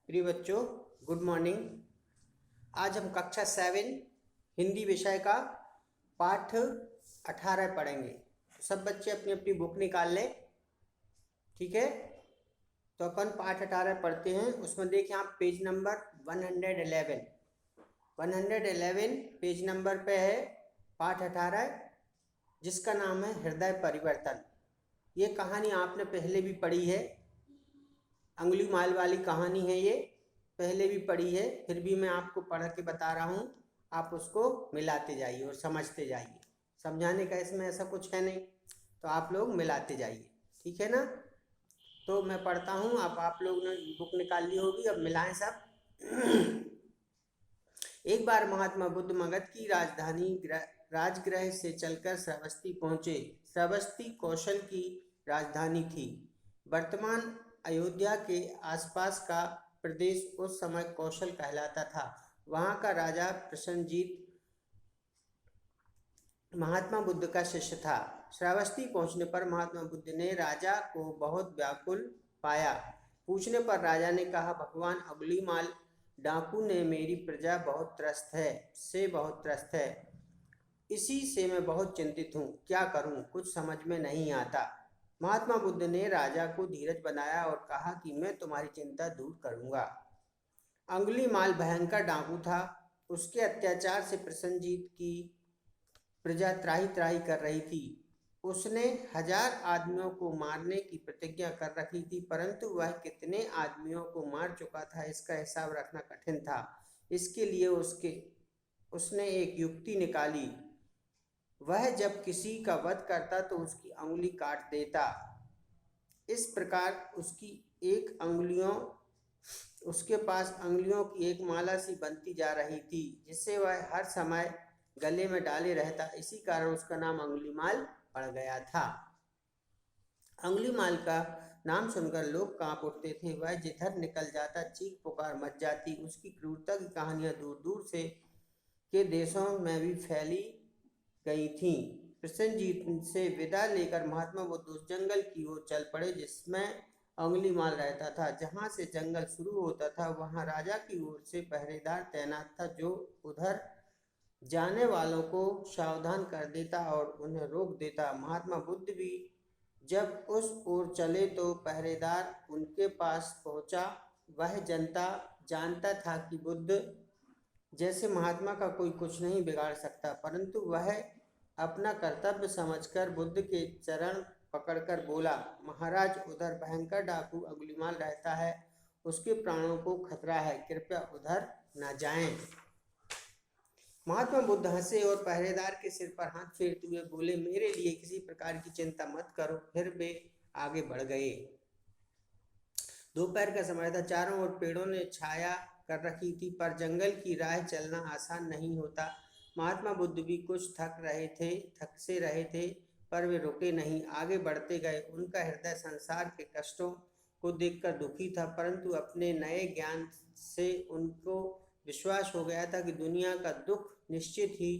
प्रिय बच्चों, good morning. आज हम कक्षा 7 हिंदी विषय का पाठ 18 पढ़ेंगे। सब बच्चे अपनी अपनी बुक निकाल लें। ठीक है, तो अपन पाठ 18 पढ़ते हैं। उसमें देखिए आप पेज नंबर 111 पेज नंबर पे है पाठ 18, जिसका नाम है हृदय परिवर्तन। ये कहानी आपने पहले भी पढ़ी है, अंगुली माल वाली कहानी है। ये पहले भी पढ़ी है, फिर भी मैं आपको पढ़ के बता रहा हूँ। आप उसको मिलाते जाइए और समझते जाइए। समझाने का इसमें ऐसा कुछ है नहीं, तो आप लोग मिलाते जाइए। ठीक है ना? तो मैं पढ़ता हूँ, आप लोग ने बुक निकाल ली होगी, अब मिलाएं सब। एक बार महात्मा बुद्ध मगध की राजधानी राजगृह से चलकर श्रावस्ती पहुंचे। श्रावस्ती कौशल की राजधानी थी। वर्तमान अयोध्या के आसपास का प्रदेश उस समय कौशल कहलाता था। वहां का राजा प्रसन्नजीत महात्मा बुद्ध का शिष्य था। श्रावस्ती पहुंचने पर महात्मा बुद्ध ने राजा को बहुत व्याकुल पाया। पूछने पर राजा ने कहा, भगवान अंगुलीमाल डाकू ने मेरी प्रजा बहुत त्रस्त है। इसी से मैं बहुत चिंतित हूँ। क्या करूँ, कुछ समझ में नहीं आता। महात्मा बुद्ध ने राजा को धीरज बनाया और कहा कि मैं तुम्हारी चिंता दूर करूंगा। अंगुलीमाल भयंकर डाकू था। उसके अत्याचार से प्रसन्नजीत की प्रजा त्राही त्राही कर रही थी। उसने 1000 आदमियों को मारने की प्रतिज्ञा कर रखी थी, परंतु वह कितने आदमियों को मार चुका था इसका हिसाब रखना कठिन था। इसके लिए उसने एक युक्ति निकाली। वह जब किसी का वध करता तो उसकी अंगुली काट देता। इस प्रकार उसके पास अंगुलियों की एक माला सी बनती जा रही थी, जिससे वह हर समय गले में डाले रहता। इसी कारण उसका नाम अंगुलीमाल पड़ गया था। अंगुलीमाल का नाम सुनकर लोग कांप उठते थे। वह जिधर निकल जाता चीख पुकार मच जाती। उसकी क्रूरता की कहानियां दूर दूर से के देशों में भी फैली गई थी। प्रसन्नजीत से विदा लेकर महात्मा बुद्ध उस जंगल की ओर चल पड़े जिसमें अंगुलीमाल रहता था। जहां से जंगल शुरू होता था वहां राजा की ओर से पहरेदार तैनात था, जो उधर जाने वालों को सावधान कर देता और उन्हें रोक देता। महात्मा बुद्ध भी जब उस ओर चले तो पहरेदार उनके पास पहुंचा। वह जानता था कि बुद्ध जैसे महात्मा का कोई कुछ नहीं बिगाड़ सकता, परंतु वह अपना कर्तव्य समझकर बुद्ध के चरण पकड़कर बोला, महाराज, उधर भयंकर डाकू अंगुलीमाल रहता है। उसके प्राणों को खतरा है, कृपया उधर न जाएं। महात्मा बुद्ध हंसे और पहरेदार के सिर पर हाथ फेरते हुए बोले, मेरे लिए किसी प्रकार की चिंता मत करो। फिर वे आगे बढ़ गए। दोपहर का समय था। चारों ओर पेड़ों ने छाया कर रखी थी, पर जंगल की राह चलना आसान नहीं होता। महात्मा बुद्ध भी कुछ थक से रहे थे, पर वे रुके नहीं, आगे बढ़ते गए। उनका हृदय संसार के कष्टों को देखकर दुखी था, परंतु अपने नए ज्ञान से उनको विश्वास हो गया था कि दुनिया का दुख निश्चित ही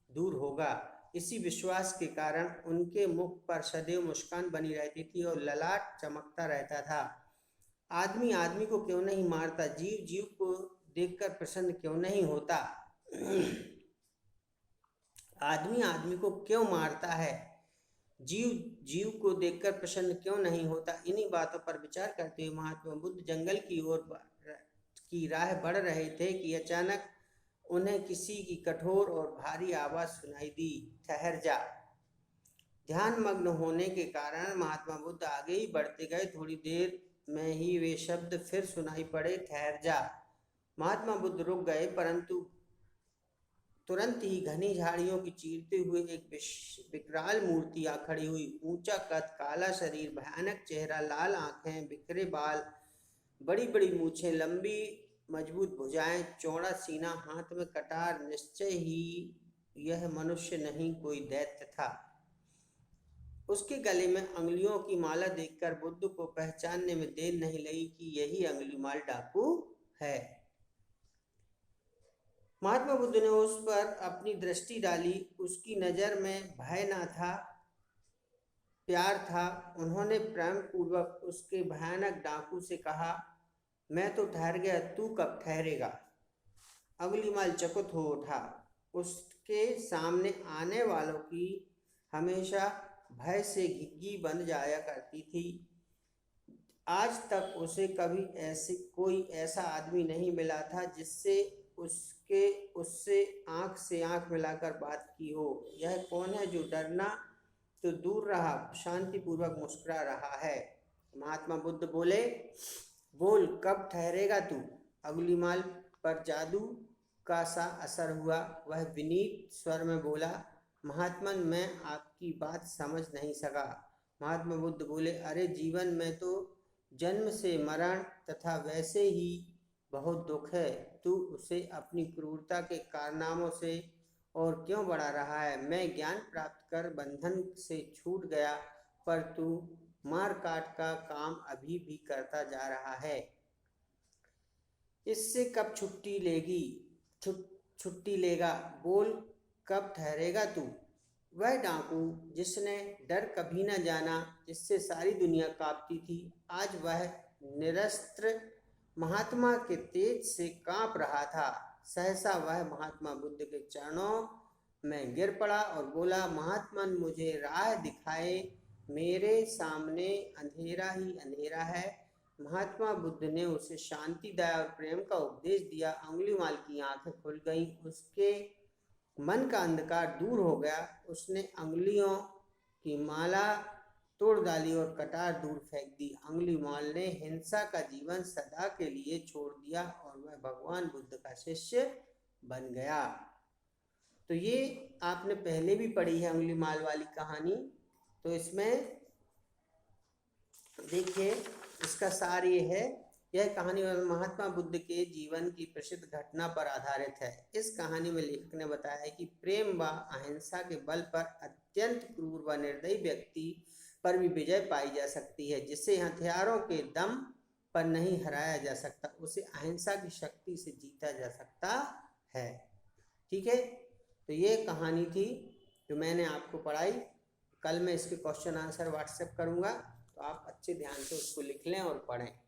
दूर होगा। इसी विश्वास के कारण उनके मुख पर सदैव मुस्कान बनी रहती थी और ललाट चमकता रहता था। आदमी आदमी को क्यों नहीं मारता, जीव जीव को देखकर प्रसन्न क्यों नहीं होता। आदमी आदमी को क्यों मारता है, जीव जीव को देखकर प्रसन्न क्यों नहीं होता। इन्हीं बातों पर विचार करते हुए महात्मा बुद्ध जंगल की राह बढ़ रहे थे कि अचानक उन्हें किसी की कठोर और भारी आवाज सुनाई दी, ठहर जा। ध्यान मग्न होने के कारण महात्मा बुद्ध आगे ही बढ़ते गए। थोड़ी देर में ही वे शब्द फिर सुनाई पड़े, ठहर जा। महात्मा बुद्ध रुक गए, परंतु तुरंत ही घनी झाड़ियों की चीरते हुए एक विकराल मूर्ति आ खड़ी हुई। ऊंचा कद, काला शरीर, भयानक चेहरा, लाल आंखें, बिखरे बाल, बड़ी बड़ी मूछें, लंबी मजबूत भुजाएं, चौड़ा सीना, हाथ में कटार। निश्चय ही यह मनुष्य नहीं, कोई दैत्य था। उसके गले में अंगुलियों की माला देखकर बुद्ध को पहचानने में देर नहीं लगी कि यही अंगुलीमाल डाकू है। महात्मा बुद्ध ने उस पर अपनी दृष्टि डाली। उसकी नजर में भय न था, प्यार था। उन्होंने प्रेम पूर्वक उसके भयानक डाकू से कहा, मैं तो ठहर गया, तू कब ठहरेगा। अंगुलीमाल चकित हो उठा। उसके सामने आने वालों की हमेशा भय से घिघी बन जाया करती थी। आज तक उसे कभी कोई ऐसा आदमी नहीं मिला था जिससे उसके उससे आंख से आंख मिलाकर बात की हो। यह कौन है जो डरना तो दूर रहा, शांतिपूर्वक मुस्कुरा रहा है। महात्मा बुद्ध बोले, बोल, कब ठहरेगा तू। अंगुलीमाल पर जादू का सा असर हुआ। वह विनीत स्वर में बोला, महात्मन, मैं आपकी बात समझ नहीं सका। महात्मा बुद्ध बोले, अरे जीवन में तो जन्म से मरण तथा वैसे ही बहुत दुख है। तू उसे अपनी क्रूरता के कारनामों से और क्यों बढ़ा रहा है। मैं ज्ञान प्राप्त कर बंधन से छूट गया, पर तू मार काट का काम अभी भी करता जा रहा है। इससे कब छुट्टी लेगी, छुट्टी लेगा। बोल, कब ठहरेगा तू। वह डाकू जिसने डर कभी न जाना, जिससे सारी दुनिया कांपती थी, आज वह निरस्त्र महात्मा के तेज से कांप रहा था। सहसा वह महात्मा बुद्ध के चरणों में गिर पड़ा और बोला, महात्मन, मुझे राह दिखाए, मेरे सामने अंधेरा ही अंधेरा है। महात्मा बुद्ध ने उसे शांति, दया और प्रेम का उपदेश दिया। अंगुलीमाल की आंखें खुल गईं, उसके मन का अंधकार दूर हो गया। उसने अंगुलियों की माला तोड़ डाली और कटार दूर फेंक दी। अंगुलीमाल ने हिंसा का जीवन सदा के लिए छोड़ दिया और वह भगवान बुद्ध का शिष्य बन गया। तो ये आपने पहले भी पढ़ी है अंगुलीमाल वाली कहानी। तो इसमें देखिए, इसका सार ये है, यह कहानी महात्मा बुद्ध के जीवन की प्रसिद्ध घटना पर आधारित है। इस कहानी में लेखक ने बताया है कि प्रेम व अहिंसा के बल पर अत्यंत क्रूर व निर्दयी व्यक्ति पर भी विजय पाई जा सकती है। जिसे हथियारों के दम पर नहीं हराया जा सकता, उसे अहिंसा की शक्ति से जीता जा सकता है। ठीक है, तो ये कहानी थी जो मैंने आपको पढ़ाई। कल मैं इसके क्वेश्चन आंसर व्हाट्सएप करूँगा, तो आप अच्छे ध्यान से उसको लिख लें और पढ़ें।